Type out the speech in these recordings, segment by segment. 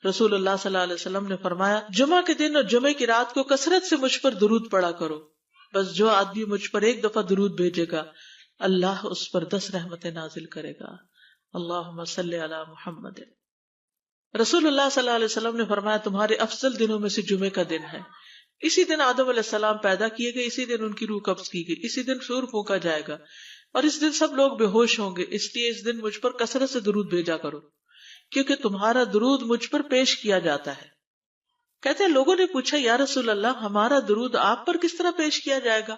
رسول اللہ صلی اللہ علیہ وسلم نے فرمایا جمعہ کے دن اور جمعے کی رات کو کثرت سے مجھ پر درود پڑا کرو، بس جو آدمی مجھ پر ایک دفعہ درود بھیجے گا اللہ اس پر 10 رحمتیں نازل کرے گا۔ اللہم صلی علی محمد۔ رسول اللہ صلی اللہ علیہ وسلم نے فرمایا تمہارے افضل دنوں میں سے جمعے کا دن ہے، اسی دن آدم علیہ السلام پیدا کیے گئے، اسی دن ان کی روح قبض کی گئی، اسی دن سور پھونکا جائے گا اور اس دن سب لوگ بے ہوش ہوں گے، اس لیے اس دن مجھ پر کثرت سے درود بھیجا کرو کیونکہ تمہارا درود مجھ پر پیش کیا جاتا ہے۔ کہتے ہیں لوگوں نے پوچھا یا رسول اللہ ہمارا درود آپ پر کس طرح پیش کیا جائے گا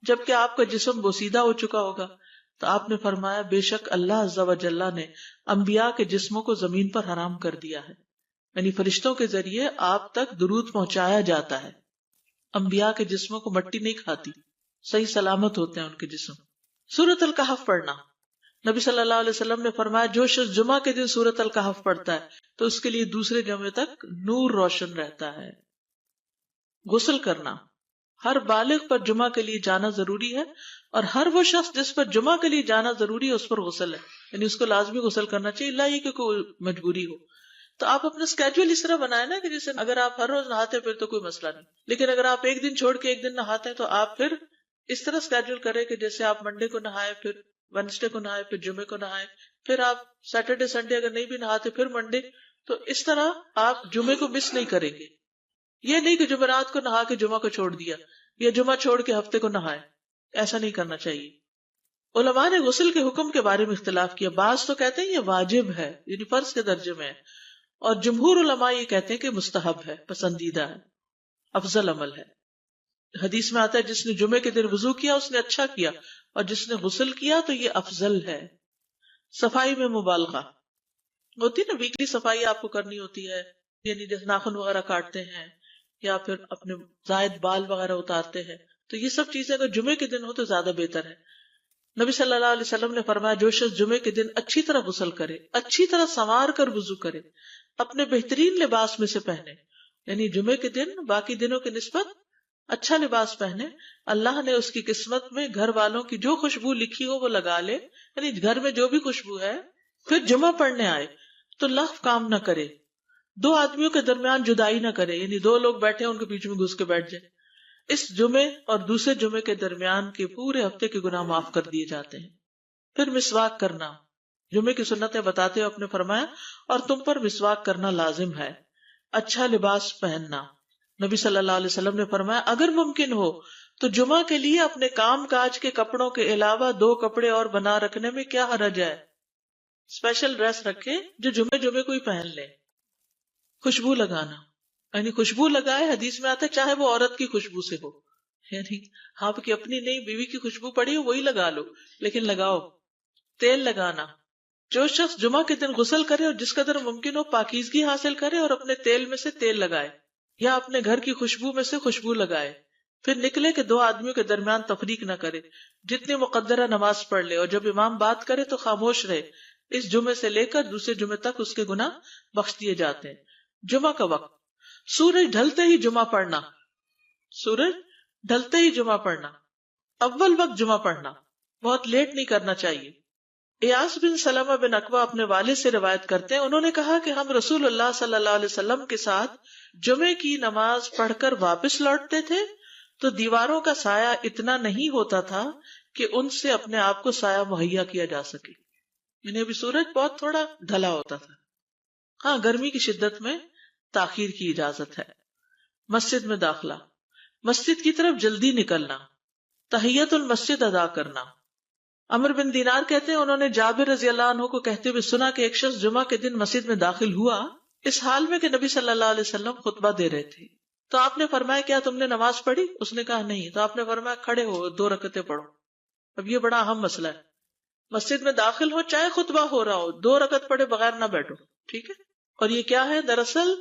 جبکہ آپ کا جسم بوسیدہ ہو چکا ہوگا؟ تو آپ نے فرمایا بے شک اللہ عز و جل نے انبیاء کے جسموں کو زمین پر حرام کر دیا ہے، یعنی فرشتوں کے ذریعے آپ تک درود پہنچایا جاتا ہے۔ انبیاء کے جسموں کو مٹی نہیں کھاتی، صحیح سلامت ہوتے ہیں ان کے جسم۔ سورۃ الکہف پڑھنا، نبی صلی اللہ علیہ وسلم نے فرمایا جو شخص جمعہ کے دن سورۃ الکہف پڑھتا ہے تو اس کے لیے دوسرے جمعے تک نور روشن رہتا ہے۔ غسل کرنا، ہر بالغ پر جمعہ کے لیے جانا ضروری ہے اور ہر وہ شخص جس پر جمعہ کے لیے جانا ضروری ہے اس پر غسل ہے، یعنی اس کو لازمی غسل کرنا چاہیے، اللہ یہ کہ کوئی مجبوری ہو۔ تو آپ اپنا اسکیجول اس طرح بنائیں نا کہ جیسے اگر آپ ہر روز نہاتے ہیں پھر تو کوئی مسئلہ نہیں، لیکن اگر آپ ایک دن چھوڑ کے ایک دن نہاتے ہیں تو آپ پھر اس طرح اسکیجول کریں کہ جیسے آپ منڈے کو نہائے، پھر وینسڈے کو نہائے، پھر جمعے کو نہائے، پھر آپ سیٹرڈے سنڈے اگر نہیں بھی نہاتے پھر منڈے، تو اس طرح آپ جمعے کو مس نہیں کریں گے۔ یہ نہیں کہ جمعرات کو نہا کے جمعہ کو چھوڑ دیا یا جمعہ چھوڑ کے ہفتے کو نہائے، ایسا نہیں کرنا چاہیے۔ علماء نے غسل کے حکم کے بارے میں اختلاف کیا، بعض تو کہتے ہیں یہ واجب ہے یعنی فرض کے درجے میں ہے، اور جمہور علماء یہ کہتے ہیں کہ مستحب ہے، پسندیدہ ہے، افضل عمل ہے۔ حدیث میں آتا ہے جس نے جمعے کے دن وضو کیا اس نے اچھا کیا اور جس نے غسل کیا تو یہ افضل ہے۔ صفائی میں مبالغہ ہوتی نا، ویکلی صفائی آپ کو کرنی ہوتی ہے، یعنی جیسے ناخن وغیرہ کاٹتے ہیں یا پھر اپنے زائد بال وغیرہ اتارتے ہیں، تو یہ سب چیزیں اگر جمعے کے دن ہو تو زیادہ بہتر ہے۔ نبی صلی اللہ علیہ وسلم نے فرمایا جو شخص جمعے کے دن اچھی طرح غسل کرے، اچھی طرح سنوار کر وضو کرے، اپنے بہترین لباس میں سے پہنے، یعنی جمعے کے دن باقی دنوں کی نسبت اچھا لباس پہنے، اللہ نے اس کی قسمت میں گھر والوں کی جو خوشبو لکھی ہو وہ لگا لے، یعنی گھر میں جو بھی خوشبو ہے، پھر جمعہ پڑھنے آئے تو لغو کام نہ کرے، 2 آدمیوں کے درمیان جدائی نہ کرے، یعنی 2 لوگ بیٹھے ہیں ان کے بیچ میں گھس کے بیٹھ جائے۔ اس جمعے اور دوسرے جمعے کے درمیان کے پورے ہفتے کے گناہ معاف کر دیے جاتے ہیں۔ پھر مسواک کرنا، جمعے کی سنتیں بتاتے ہوئے آپ نے فرمایا اور تم پر مسواک کرنا لازم ہے۔ اچھا لباس پہننا، نبی صلی اللہ علیہ وسلم نے فرمایا اگر ممکن ہو تو جمعہ کے لیے اپنے کام کاج کے کپڑوں کے علاوہ 2 کپڑے اور بنا رکھنے میں کیا حرج ہے، اسپیشل ڈریس رکھے جو جمعے کو ہی پہن لے۔ خوشبو لگانا، یعنی خوشبو لگائے، حدیث میں آتا ہے چاہے وہ عورت کی خوشبو سے ہو، یعنی آپ کی اپنی نہیں بیوی کی خوشبو پڑی ہو وہی لگا لو، لیکن لگاؤ۔ تیل لگانا، جو شخص جمعہ کے دن غسل کرے اور جس قدر ممکن ہو پاکیزگی حاصل کرے اور اپنے تیل میں سے تیل لگائے یا اپنے گھر کی خوشبو میں سے خوشبو لگائے، پھر نکلے کہ 2 آدمیوں کے درمیان تفریق نہ کرے، جتنی مقدرہ نماز پڑھ لے اور جب امام بات کرے تو خاموش رہے، اس جمعے سے لے کر دوسرے جمعے تک اس کے گناہ بخش دیے جاتے ہیں۔ جمعہ کا وقت، سورج ڈھلتے ہی جمعہ پڑھنا، سورج ڈھلتے ہی جمعہ پڑھنا، اول وقت جمعہ پڑھنا، بہت لیٹ نہیں کرنا چاہیے۔ ایاس بن سلمہ بن اکوع اپنے والد سے روایت کرتے ہیں، انہوں نے کہا کہ ہم رسول اللہ صلی اللہ علیہ وسلم کے ساتھ جمعے کی نماز پڑھ کر واپس لوٹتے تھے تو دیواروں کا سایہ اتنا نہیں ہوتا تھا کہ ان سے اپنے آپ کو سایہ مہیا کیا جا سکے، یعنی ابھی سورج بہت تھوڑا ڈھلا ہوتا تھا۔ ہاں گرمی کی شدت میں تاخیر کی اجازت ہے۔ مسجد میں داخلہ، مسجد کی طرف جلدی نکلنا، تحیت المسجد ادا کرنا۔ عمر بن دینار کہتے ہیں انہوں نے جابر رضی اللہ عنہ کو کہتے ہوئے سنا کہ ایک شخص جمعہ کے دن مسجد میں داخل ہوا اس حال میں کہ نبی صلی اللہ علیہ وسلم خطبہ دے رہے تھے، تو آپ نے فرمایا کیا تم نے نماز پڑھی؟ اس نے کہا نہیں، تو آپ نے فرمایا کھڑے ہو 2 رکعتیں پڑھو۔ اب یہ بڑا اہم مسئلہ ہے، مسجد میں داخل ہو چاہے خطبہ ہو رہا ہو 2 رکعت پڑھے بغیر نہ بیٹھو، ٹھیک ہے؟ اور یہ کیا ہے؟ دراصل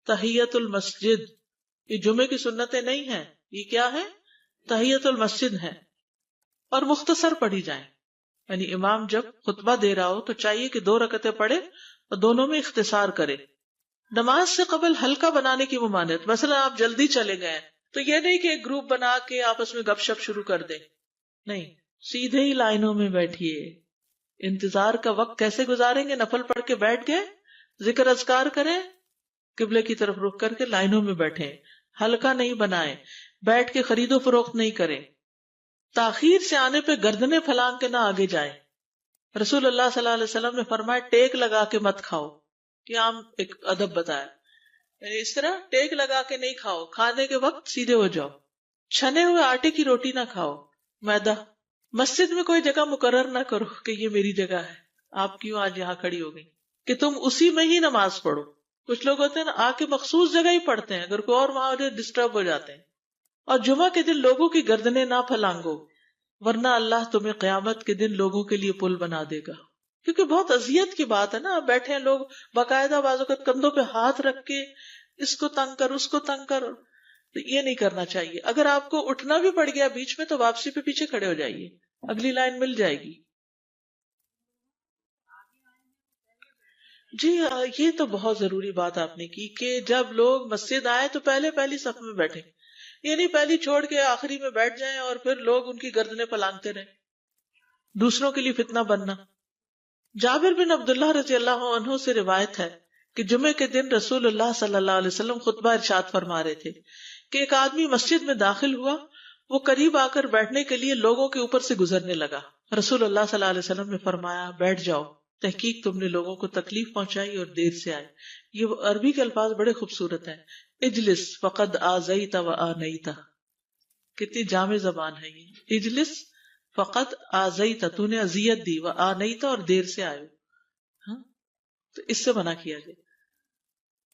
تحیت المسجد، یہ جمعے کی سنتیں نہیں ہیں، یہ کیا ہے؟ تحیت المسجد ہے، اور مختصر پڑھی جائیں، یعنی امام جب خطبہ دے رہا ہو تو چاہیے کہ 2 رکعتیں پڑھے اور دونوں میں اختصار کرے۔ نماز سے قبل ہلکا بنانے کی ممانعت، مثلا آپ جلدی چلے گئے تو یہ نہیں کہ ایک گروپ بنا کے آپس میں گپ شپ شروع کر دیں، نہیں، سیدھے ہی لائنوں میں بیٹھیے۔ انتظار کا وقت کیسے گزاریں گے؟ نفل پڑھ کے بیٹھ گئے، ذکر اذکار کریں، قبلے کی طرف رخ کر کے لائنوں میں بیٹھیں، حلقہ نہیں بنائیں، بیٹھ کے خرید و فروخت نہیں کریں، تاخیر سے آنے پہ گردنیں پھلانگ کے نہ آگے جائیں۔ رسول اللہ صلی اللہ علیہ وسلم نے فرمایا ٹیک لگا کے مت کھاؤ، یہ عام ایک ادب بتایا، یعنی اس طرح ٹیک لگا کے نہیں کھاؤ، کھانے کے وقت سیدھے ہو جاؤ۔ چھنے ہوئے آٹے کی روٹی نہ کھاؤ، میدا۔ مسجد میں کوئی جگہ مقرر نہ کرو کہ یہ میری جگہ ہے، آپ کیوں آج یہاں کھڑی ہو گئی، کہ تم اسی میں ہی نماز پڑھو۔ کچھ لوگ ہوتے ہیں نا آ کے مخصوص جگہ ہی پڑھتے ہیں، اگر کوئی اور وہاں ہو ڈسٹرب ہو جاتے ہیں۔ اور جمعہ کے دن لوگوں کی گردنیں نہ پھلانگو، ورنہ اللہ تمہیں قیامت کے دن لوگوں کے لیے پل بنا دے گا۔ کیونکہ بہت اذیت کی بات ہے نا، آپ بیٹھے ہیں لوگ باقاعدہ بازو کے کندھوں پہ ہاتھ رکھ کے اس کو تنگ کر اس کو تنگ کر، تو یہ نہیں کرنا چاہیے۔ اگر آپ کو اٹھنا بھی پڑ گیا بیچ میں تو واپسی پہ پیچھے کھڑے ہو جائیے، اگلی لائن مل جائے گی۔ جی یہ تو بہت ضروری بات آپ نے کی کہ جب لوگ مسجد آئے تو پہلی صف میں بیٹھے، یہ نہیں پہلی چھوڑ کے آخری میں بیٹھ جائیں اور پھر لوگ ان کی گردنیں پلانگتے رہیں، دوسروں کے لیے فتنہ بننا۔ جابر بن عبداللہ رضی اللہ عنہ سے روایت ہے کہ جمعے کے دن رسول اللہ صلی اللہ علیہ وسلم خطبہ ارشاد فرما رہے تھے کہ ایک آدمی مسجد میں داخل ہوا، وہ قریب آ کر بیٹھنے کے لیے لوگوں کے اوپر سے گزرنے لگا۔ رسول اللہ صلی اللہ علیہ وسلم نے فرمایا بیٹھ جاؤ، تحقیق تم نے لوگوں کو تکلیف پہنچائی اور دیر سے آئے۔ یہ عربی کے الفاظ بڑے خوبصورت ہیں، اجلس فقد آذیت و آنیت، کتنی جامع زبان ہے یہ۔ اجلس فقط آذیت، تو نے اذیت دی، و آنیت، اور دیر سے آئے۔ ہاں تو اس سے منع کیا گیا۔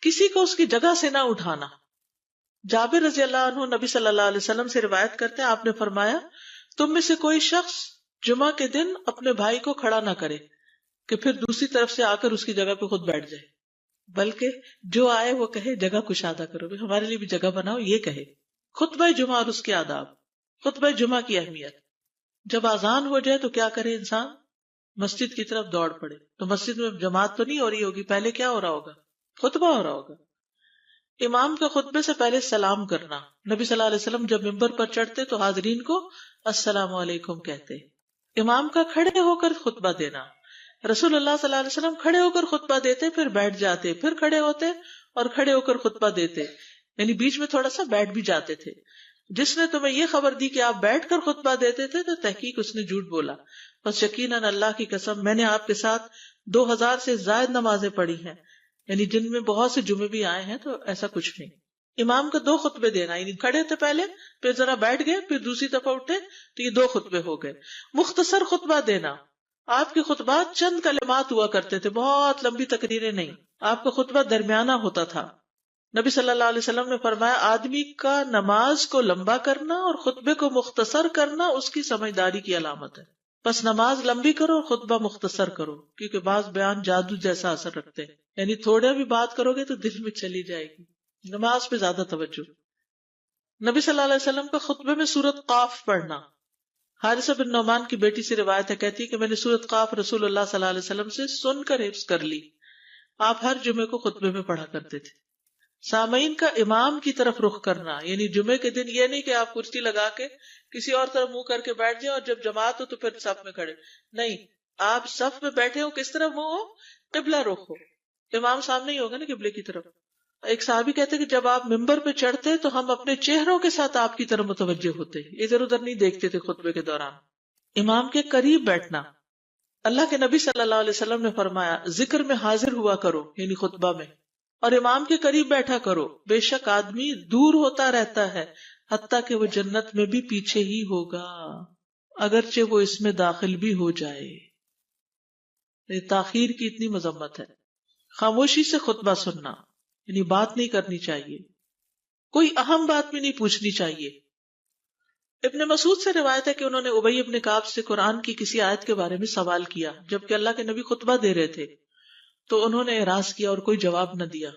کسی کو اس کی جگہ سے نہ اٹھانا۔ جابر رضی اللہ عنہ نبی صلی اللہ علیہ وسلم سے روایت کرتے ہیں، آپ نے فرمایا تم میں سے کوئی شخص جمعہ کے دن اپنے بھائی کو کھڑا نہ کرے کہ پھر دوسری طرف سے آ کر اس کی جگہ پہ خود بیٹھ جائے، بلکہ جو آئے وہ کہے جگہ کشادہ کرو، بھی ہمارے لیے بھی جگہ بناؤ، یہ کہے۔ خطبہ جمعہ اور اس کے آداب۔ خطبہ جمعہ کی اہمیت، جب اذان ہو جائے تو کیا کرے انسان؟ مسجد کی طرف دوڑ پڑے۔ تو مسجد میں جماعت تو نہیں ہو رہی ہوگی، پہلے کیا ہو رہا ہوگا؟ خطبہ ہو رہا ہوگا۔ امام کا خطبے سے پہلے سلام کرنا۔ نبی صلی اللہ علیہ وسلم جب ممبر پر چڑھتے تو حاضرین کو السلام علیکم کہتے۔ امام کا کھڑے ہو کر خطبہ دینا۔ رسول اللہ صلی اللہ علیہ وسلم کھڑے ہو کر خطبہ دیتے، پھر بیٹھ جاتے، پھر کھڑے ہوتے اور کھڑے ہو کر خطبہ دیتے، یعنی بیچ میں تھوڑا سا بیٹھ بھی جاتے تھے۔ جس نے تمہیں یہ خبر دی کہ آپ بیٹھ کر خطبہ دیتے تھے تو تحقیق اس نے جھوٹ بولا۔ بس یقیناً اللہ کی قسم میں نے آپ کے ساتھ 2000 سے زائد نمازیں پڑھی ہیں، یعنی جن میں بہت سے جمعے بھی آئے ہیں، تو ایسا کچھ نہیں۔ امام کا 2 خطبے دینا، یعنی کھڑے تھے پہلے، پھر ذرا بیٹھ گئے، پھر دوسری دفعہ اٹھے تو یہ 2 خطبے ہو گئے۔ مختصر خطبہ دینا۔ آپ کے خطبات چند کلمات ہوا کرتے تھے، بہت لمبی تقریریں نہیں۔ آپ کا خطبہ درمیانہ ہوتا تھا۔ نبی صلی اللہ علیہ وسلم نے فرمایا آدمی کا نماز کو لمبا کرنا اور خطبے کو مختصر کرنا اس کی سمجھداری کی علامت ہے۔ بس نماز لمبی کرو اور خطبہ مختصر کرو، کیونکہ بعض بیان جادو جیسا اثر رکھتے ہیں، یعنی تھوڑا بھی بات کرو گے تو دل میں چلی جائے گی۔ نماز پہ زیادہ توجہ۔ نبی صلی اللہ علیہ وسلم کا خطبے میں سورۃ قاف پڑھنا۔ حارثہ بن نعمان کی بیٹی سے روایت ہے، کہتی کہ میں نے سورۃ قاف رسول اللہ صلی اللہ علیہ وسلم سے سن کر حفظ کر لی۔ آپ ہر جمعے کو خطبے میں پڑھا کرتے تھے۔ سامعین کا امام کی طرف رخ کرنا، یعنی جمعے کے دن یہ نہیں کہ آپ کرسی لگا کے کسی اور طرف منہ کر کے بیٹھ جائیں اور جب جماعت ہو تو پھر صف میں کھڑے، نہیں، آپ صف میں بیٹھے ہو، کس طرف منہ ہو؟ قبلہ رخ ہو، امام سامنے ہی ہوگا نا قبلے کی طرف۔ ایک صحابی کہتے کہ جب آپ ممبر پہ چڑھتے تو ہم اپنے چہروں کے ساتھ آپ کی طرف متوجہ ہوتے، ادھر ادھر نہیں دیکھتے تھے خطبے کے دوران۔ امام کے قریب بیٹھنا۔ اللہ کے نبی صلی اللہ علیہ وسلم نے فرمایا ذکر میں حاضر ہوا کرو، یعنی خطبہ میں، اور امام کے قریب بیٹھا کرو، بے شک آدمی دور ہوتا رہتا ہے حتیٰ کہ وہ جنت میں بھی پیچھے ہی ہوگا اگرچہ وہ اس میں داخل بھی ہو جائے۔ یہ تاخیر کی اتنی مذمت ہے۔ خاموشی سے خطبہ سننا، یعنی بات نہیں کرنی چاہیے، کوئی اہم بات بھی نہیں پوچھنی چاہیے۔ ابن مسعود سے روایت ہے کہ انہوں نے ابی ابن کعب سے قرآن کی کسی آیت کے بارے میں سوال کیا جبکہ اللہ کے نبی خطبہ دے رہے تھے، تو انہوں نے اعراض کیا اور کوئی جواب نہ دیا۔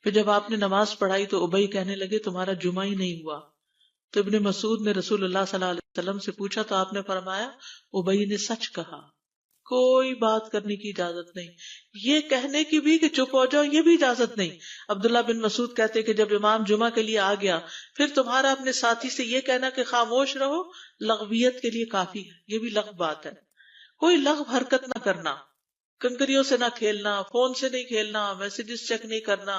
پھر جب آپ نے نماز پڑھائی تو ابی کہنے لگے تمہارا جمعہ ہی نہیں ہوا۔ تو ابن مسعود نے رسول اللہ صلی اللہ علیہ وسلم سے پوچھا تو آپ نے فرمایا ابی نے سچ کہا، کوئی بات کرنے کی اجازت نہیں، یہ کہنے کی بھی کہ چپ ہو جاؤ یہ بھی اجازت نہیں۔ عبداللہ بن مسعود کہتے کہ جب امام جمعہ کے لیے آ گیا پھر تمہارا اپنے ساتھی سے یہ کہنا کہ خاموش رہو لغویت کے لیے کافی ہے، یہ بھی لغو بات ہے۔ کوئی لغو حرکت نہ کرنا، کنکریوں سے نہ کھیلنا، فون سے نہیں کھیلنا، میسجز چیک نہیں کرنا،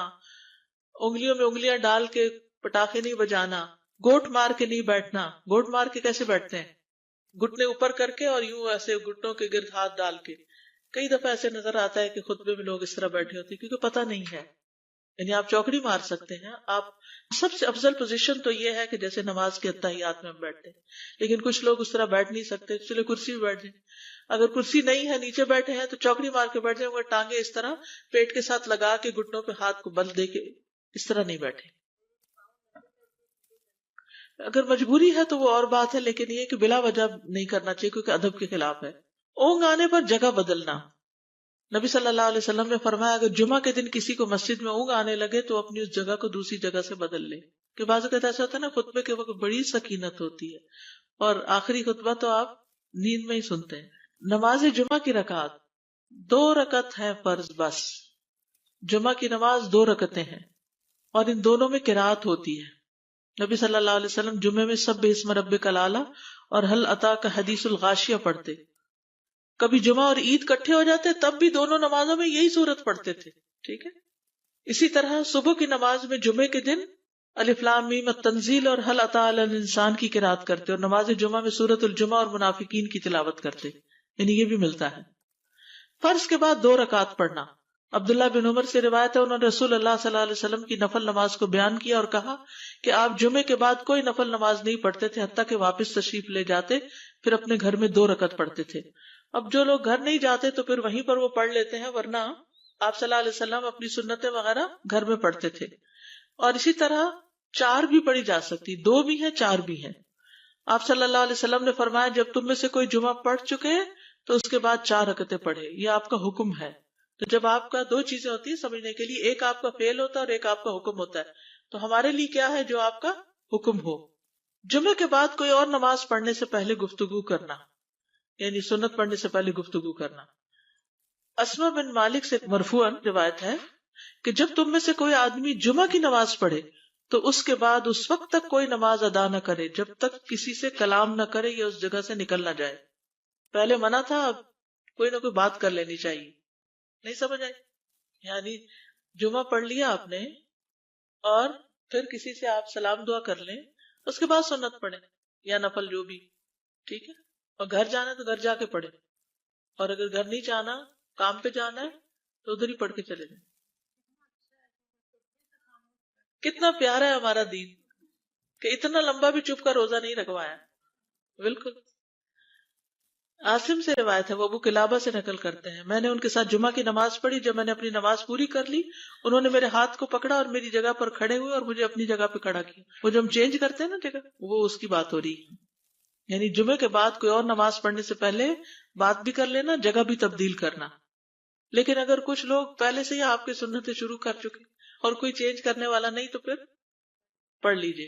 انگلیوں میں انگلیاں ڈال کے پٹاخے نہیں بجانا، گوٹ مار کے نہیں بیٹھنا. گوٹ مار کے کیسے بیٹھتے ہیں؟ گھٹنے اوپر کر کے اور یوں ایسے گھٹنوں کے گرد ہاتھ ڈال کے. کئی دفعہ ایسے نظر آتا ہے کہ خطبے میں لوگ اس طرح بیٹھے ہوتے ہیں کیونکہ پتہ نہیں ہے. یعنی آپ چوکڑی مار سکتے ہیں. آپ سب سے افضل پوزیشن تو یہ ہے کہ جیسے نماز کے اتحیات میں ہم بیٹھتے ہیں، لیکن کچھ لوگ اس طرح بیٹھ نہیں سکتے، اس لیے کرسی میں بیٹھ جائیں. اگر کرسی نہیں ہے، نیچے بیٹھے ہیں، تو چوکڑی مار کے بیٹھ جائیں، مگر ٹانگیں اس طرح پیٹ کے ساتھ لگا کے گھٹنوں پہ ہاتھ کو بل دے کے اس طرح نہیں بیٹھے. اگر مجبوری ہے تو وہ اور بات ہے، لیکن یہ کہ بلا وجہ نہیں کرنا چاہیے کیونکہ ادب کے خلاف ہے. اونگ آنے پر جگہ بدلنا. نبی صلی اللہ علیہ وسلم نے فرمایا اگر جمعہ کے دن کسی کو مسجد میں اونگ آنے لگے تو اپنی اس جگہ کو دوسری جگہ سے بدل لے. کہ بعض اوقات ایسا ہوتا ہے نا، خطبے کے وقت بڑی سکینت ہوتی ہے اور آخری خطبہ تو آپ نیند میں ہی سنتے ہیں. نماز جمعہ کی رکعت 2 رکعت ہے فرض بس. جمعہ کی نماز 2 رکعتیں ہیں اور ان دونوں میں قرات ہوتی ہے. نبی صلی اللہ علیہ وسلم جمعے میں سبح اسم ربک الاعلی اور هل اتاک حدیث الغاشیہ پڑھتے. کبھی جمعہ اور عید کٹھے ہو جاتے تب بھی دونوں نمازوں میں یہی سورت پڑھتے تھے. ٹھیک ہے. اسی طرح صبح کی نماز میں جمعے کے دن الف لام میم التنزیل اور هل اتى علی الانسان کی قرات کرتے اور نماز جمعہ میں سورۃ الجمعہ اور منافقین کی تلاوت کرتے. یعنی یہ بھی ملتا ہے. فرض کے بعد 2 رکعت پڑھنا. عبداللہ بن عمر سے روایت ہے انہوں نے رسول اللہ صلی اللہ علیہ وسلم کی نفل نماز کو بیان کیا اور کہا کہ آپ جمعے کے بعد کوئی نفل نماز نہیں پڑھتے تھے حتیٰ کہ واپس تشریف لے جاتے پھر اپنے گھر میں 2 رکعت پڑھتے تھے. اب جو لوگ گھر نہیں جاتے تو پھر وہیں پر وہ پڑھ لیتے ہیں، ورنہ آپ صلی اللہ علیہ وسلم اپنی سنتیں وغیرہ گھر میں پڑھتے تھے. اور اسی طرح 4 بھی پڑھی جا سکتی، 2 بھی ہیں 4 بھی ہیں. آپ صلی اللہ علیہ وسلم نے فرمایا جب تم میں سے کوئی جمعہ پڑھ چکے تو اس کے بعد 4 رکعتیں پڑھے. یہ آپ کا حکم ہے. تو جب آپ کا 2 چیزیں ہوتی ہیں سمجھنے کے لیے، ایک آپ کا فعل ہوتا ہے اور ایک آپ کا حکم ہوتا ہے. تو ہمارے لیے کیا ہے جو آپ کا حکم ہو. جمعے کے بعد کوئی اور نماز پڑھنے سے پہلے گفتگو کرنا، یعنی سنت پڑھنے سے پہلے گفتگو کرنا. اسما بن مالک سے مرفوعاً روایت ہے کہ جب تم میں سے کوئی آدمی جمعہ کی نماز پڑھے تو اس کے بعد اس وقت تک کوئی نماز ادا نہ کرے جب تک کسی سے کلام نہ کرے یا اس جگہ سے نکل نہ جائے. پہلے منع تھا، اب کوئی نہ کوئی بات کر لینی چاہیے. نہیں سمجھ آئی؟ یعنی جمعہ پڑھ لیا آپ نے اور پھر کسی سے آپ سلام دعا کر لیں، اس کے بعد سنت پڑھیں یا نفل جو بھی. ٹھیک ہے. اور گھر جانا ہے تو گھر جا کے پڑھیں، اور اگر گھر نہیں جانا، کام پہ جانا ہے تو ادھر ہی پڑھ کے چلے جائیں. کتنا پیارا ہے ہمارا دین کہ اتنا لمبا بھی چپ کر روزہ نہیں رکھوایا. بالکل. عاصم سے روایت ہے، وہ ابو قلابہ سے نقل کرتے ہیں میں نے ان کے ساتھ جمعہ کی نماز پڑھی. جب میں نے اپنی نماز پوری کر لی انہوں نے میرے ہاتھ کو پکڑا اور میری جگہ پر کھڑے ہوئے اور مجھے اپنی جگہ پہ کھڑا کیا. وہ جو ہم چینج کرتے ہیں نا جگہ، وہ اس کی بات ہو رہی ہے. یعنی جمعے کے بعد کوئی اور نماز پڑھنے سے پہلے بات بھی کر لینا، جگہ بھی تبدیل کرنا. لیکن اگر کچھ لوگ پہلے سے ہی آپ کی سنتیں شروع کر چکے اور کوئی چینج کرنے والا نہیں تو پھر پڑھ لیجئے.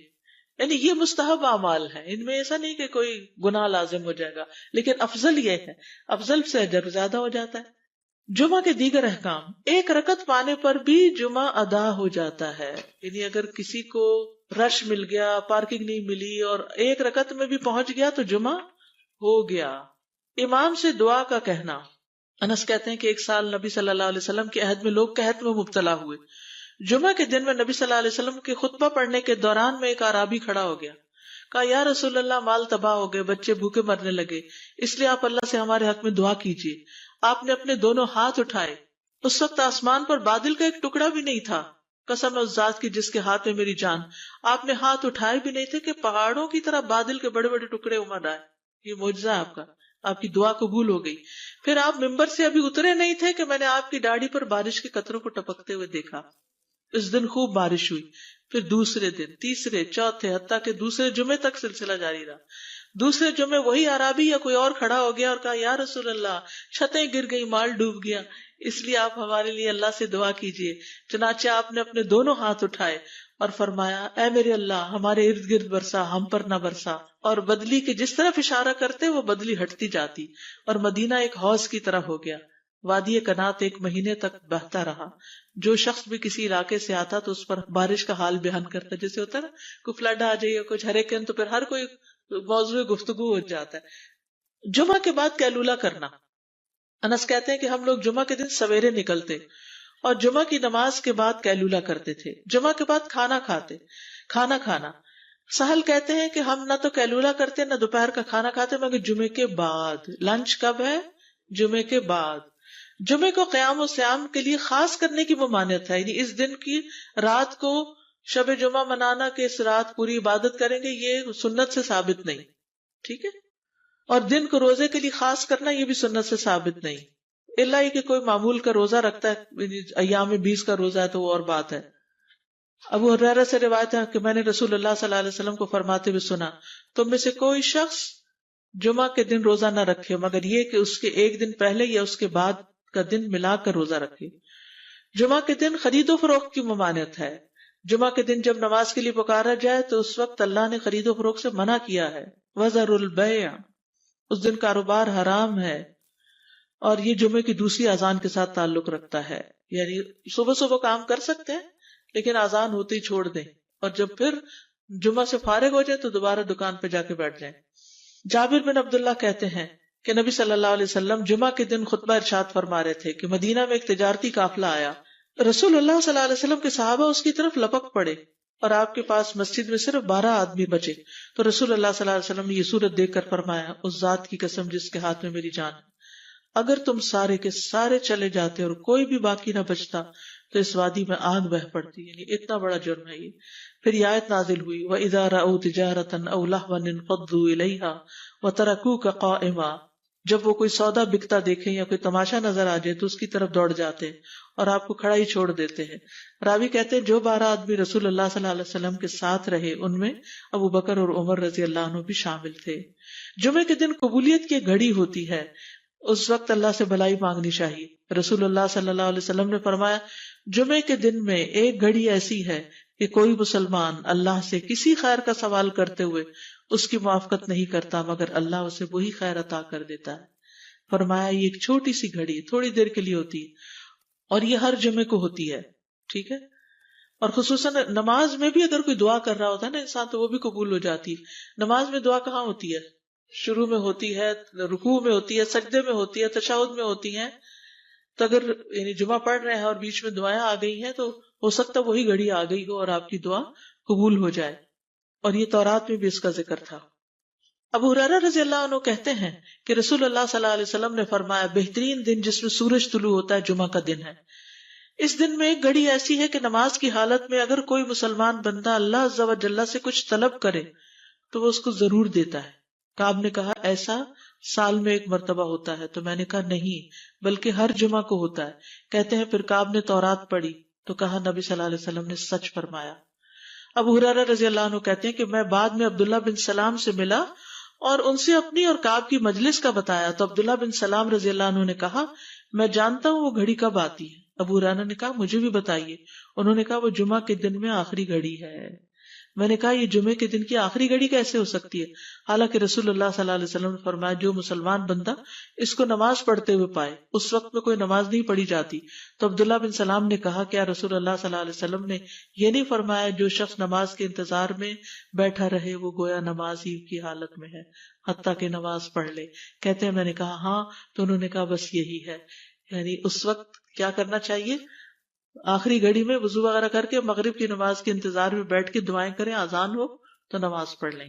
یعنی یہ مستحب اعمال ہے، ان میں ایسا نہیں کہ کوئی گناہ لازم ہو جائے گا، لیکن افضل یہ ہے، افضل سے اجر زیادہ ہو جاتا ہے. جمعہ کے دیگر احکام. 1 رکعت پانے پر بھی جمعہ ادا ہو جاتا ہے. یعنی اگر کسی کو رش مل گیا، پارکنگ نہیں ملی اور 1 رکعت میں بھی پہنچ گیا تو جمعہ ہو گیا. امام سے دعا کا کہنا. انس کہتے ہیں کہ ایک سال نبی صلی اللہ علیہ وسلم کے عہد میں لوگ قحط میں مبتلا ہوئے. جمعہ کے دن میں نبی صلی اللہ علیہ وسلم کے خطبہ پڑھنے کے دوران میں ایک اعرابی کھڑا ہو گیا. کہا یا رسول اللہ، مال تباہ ہو گئے، بچے بھوکے مرنے لگے، اس لیے آپ اللہ سے ہمارے حق میں دعا کیجیے. آپ نے اپنے دونوں ہاتھ اٹھائے. اس وقت آسمان پر بادل کا ایک ٹکڑا بھی نہیں تھا. قسم اس ذات کی جس کے ہاتھ میں میری جان، آپ نے ہاتھ اٹھائے بھی نہیں تھے کہ پہاڑوں کی طرح بادل کے بڑے بڑے ٹکڑے امڑ آئے. یہ معجزہ ہے آپ کا. آپ کی دعا قبول ہو گئی. پھر آپ ممبر سے ابھی اترے نہیں تھے کہ میں نے آپ کی داڑھی پر بارش کے قطروں کو ٹپکتے ہوئے دیکھا. اس دن خوب بارش ہوئی. پھر دوسرے دن، تیسرے، چوتھے، حتیٰ کہ دوسرے جمعے تک سلسلہ جاری رہا. دوسرے جمعے وہی عرابی یا کوئی اور کھڑا ہو گیا اور کہا یا رسول اللہ، چھتیں گر گئی، مال ڈوب گیا، اس لیے آپ ہمارے لیے اللہ سے دعا کیجیے. چنانچہ آپ نے اپنے دونوں ہاتھ اٹھائے اور فرمایا اے میرے اللہ، ہمارے ارد گرد برسا، ہم پر نہ برسا. اور بدلی کے جس طرف اشارہ کرتے وہ بدلی ہٹتی جاتی اور مدینہ ایک حوض کی طرح ہو گیا. وادی کنات 1 مہینے تک بہتا رہا. جو شخص بھی کسی علاقے سے آتا تو اس پر بارش کا حال بیان کرتا. جیسے ہوتا ہے نا کوئی فلڈ آ جائے، کچھ ہریکین، تو پھر ہر کوئی موضوع گفتگو ہو جاتا ہے. جمعہ کے بعد قیلولہ کرنا. انس کہتے ہیں کہ ہم لوگ جمعہ کے دن سویرے نکلتے اور جمعہ کی نماز کے بعد قیلولہ کرتے تھے، جمعہ کے بعد کھانا کھانا. سہل کہتے ہیں کہ ہم نہ تو قیلولہ کرتے نہ دوپہر کا کھانا کھاتے مگر جمعے کے بعد. لنچ کب ہے؟ جمعے کے بعد. جمعے کو قیام و سیام کے لیے خاص کرنے کی ممانعت ہے، یعنی اس دن کی رات کو شب جمعہ منانا کہ اس رات پوری عبادت کریں گے، یہ سنت سے ثابت نہیں. ٹھیک ہے. اور دن کو روزے کے لیے خاص کرنا یہ بھی سنت سے ثابت نہیں، الا یہ کہ کوئی معمول کا روزہ رکھتا ہے، ایام 20 کا روزہ ہے تو وہ اور بات ہے. ابو ہریرہ سے روایت ہے کہ میں نے رسول اللہ صلی اللہ علیہ وسلم کو فرماتے ہوئے سنا، تم میں سے کوئی شخص جمعہ کے دن روزہ نہ رکھے مگر یہ کہ اس کے ایک دن پہلے یا اس کے بعد کا دن ملا کر روزہ رکھے. جمعہ کے دن خرید و فروخت کی ممانعت ہے. جمعہ کے دن جب نماز کے لیے پکارا جائے تو اس وقت اللہ نے خرید و فروخت سے منع کیا ہے. وَذَرُوا الْبَيْعَ، اس دن کاروبار حرام ہے. اور یہ جمعے کی دوسری اذان کے ساتھ تعلق رکھتا ہے، یعنی صبح صبح کام کر سکتے ہیں لیکن اذان ہوتے ہی چھوڑ دیں، اور جب پھر جمعہ سے فارغ ہو جائے تو دوبارہ دکان پہ جا کے بیٹھ جائیں. جابر بن عبداللہ کہتے ہیں کہ نبی صلی اللہ علیہ وسلم جمعہ کے دن خطبہ ارشاد فرما رہے تھے کہ مدینہ میں ایک تجارتی قافلہ آیا. رسول اللہ صلی اللہ علیہ وسلم کے صحابہ اس کی طرف لپک پڑے اور آپ کے پاس مسجد میں صرف 12 آدمی بچے. تو رسول اللہ صلی اللہ علیہ وسلم نے یہ صورت دیکھ کر فرمایا، اس ذات کی قسم جس کے ہاتھ میں میری جان ہے، اگر تم سارے کے سارے چلے جاتے اور کوئی بھی باقی نہ بچتا تو اس وادی میں آگ بہہ پڑتی. یعنی اتنا بڑا جرم ہے یہ. پھر یہ آیت نازل ہوئی، وَإِذَا رَأَوْا تِجَارَةً أَوْ لَهْوًا انفضوا إِلَيْهَا وَتَرَكُوكَ قَائِمًا، جب وہ کوئی سودا بکتا دیکھیں یا کوئی تماشا نظر آ جائے تو اس کی طرف دوڑ جاتے اور آپ کو کھڑا ہی چھوڑ دیتے ہیں. راوی کہتے ہیں جو 12 آدمی رسول اللہ صلی اللہ علیہ وسلم کے ساتھ رہے ان میں ابو بکر اور عمر رضی اللہ عنہ بھی شامل تھے. جمعے کے دن قبولیت کی گھڑی ہوتی ہے، اس وقت اللہ سے بھلائی مانگنی چاہیے. رسول اللہ صلی اللہ علیہ وسلم نے فرمایا، جمعے کے دن میں ایک گھڑی ایسی ہے کہ کوئی مسلمان اللہ سے کسی خیر کا سوال کرتے ہوئے اس کی موافقت نہیں کرتا مگر اللہ اسے وہی خیر عطا کر دیتا ہے. فرمایا یہ ایک چھوٹی سی گھڑی تھوڑی دیر کے لیے ہوتی ہے اور یہ ہر جمعے کو ہوتی ہے. ٹھیک ہے. اور خصوصاً نماز میں بھی اگر کوئی دعا کر رہا ہوتا ہے نا انسان تو وہ بھی قبول ہو جاتی ہے. نماز میں دعا کہاں ہوتی ہے؟ شروع میں ہوتی ہے، رکوع میں ہوتی ہے، سجدے میں ہوتی ہے، تشہد میں ہوتی ہیں. تو اگر یعنی جمعہ پڑھ رہے ہیں اور بیچ میں دعائیں آ گئی ہیں تو ہو سکتا ہے وہی گھڑی آ گئی ہو اور آپ کی دعا قبول ہو جائے. اور یہ تورات میں بھی اس کا ذکر تھا. ابو ہریرہ رضی اللہ عنہ کہتے ہیں کہ رسول اللہ صلی اللہ علیہ وسلم نے فرمایا، بہترین دن جس میں سورج طلوع ہوتا ہے جمعہ کا دن ہے. اس دن میں ایک گھڑی ایسی ہے کہ نماز کی حالت میں اگر کوئی مسلمان بندہ اللہ عز و جل سے کچھ طلب کرے تو وہ اس کو ضرور دیتا ہے. کعب نے کہا ایسا سال میں ایک مرتبہ ہوتا ہے؟ تو میں نے کہا نہیں بلکہ ہر جمعہ کو ہوتا ہے. کہتے ہیں پھر کعب نے تورات پڑھی تو کہا نبی صلی اللہ علیہ وسلم نے سچ فرمایا. ابو ہریرہ رضی اللہ عنہ کہتے ہیں کہ میں بعد میں عبداللہ بن سلام سے ملا اور ان سے اپنی اور کعب کی مجلس کا بتایا تو عبداللہ بن سلام رضی اللہ عنہ نے کہا میں جانتا ہوں وہ گھڑی کب آتی ہے. ابو ہریرہ نے کہا مجھے بھی بتائیے. انہوں نے کہا وہ جمعہ کے دن میں آخری گھڑی ہے. میں نے کہا یہ جمعے کے دن کی آخری گھڑی کیسے ہو سکتی ہے؟ حالانکہ رسول اللہ صلی اللہ علیہ وسلم نے فرمایا جو مسلمان بندہ اس کو نماز پڑھتے ہوئے پائے. اس وقت میں کوئی نماز نہیں پڑھی جاتی. تو عبداللہ بن سلام نے کہا کیا رسول اللہ صلی اللہ علیہ وسلم نے یہ نہیں فرمایا جو شخص نماز کے انتظار میں بیٹھا رہے وہ گویا نماز ہی کی حالت میں ہے حتیٰ کہ نماز پڑھ لے؟ کہتے ہیں میں نے کہا ہاں. تو انہوں نے کہا بس یہی ہے، یعنی اس وقت کیا کرنا چاہیے؟ آخری گھڑی میں وضو وغیرہ کر کے مغرب کی نماز کے انتظار میں بیٹھ کے دعائیں کریں، اذان ہو تو نماز پڑھ لیں.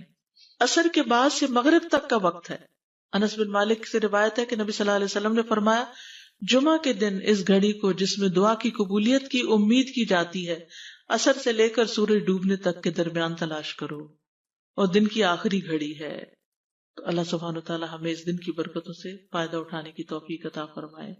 عصر کے بعد سے مغرب تک کا وقت ہے. انس بن مالک سے روایت ہے کہ نبی صلی اللہ علیہ وسلم نے فرمایا جمعہ کے دن اس گھڑی کو جس میں دعا کی قبولیت کی امید کی جاتی ہے عصر سے لے کر سورج ڈوبنے تک کے درمیان تلاش کرو اور دن کی آخری گھڑی ہے. تو اللہ سبحانہ وتعالی ہمیں اس دن کی برکتوں سے فائدہ اٹھانے کی توفیق عطا فرمائے.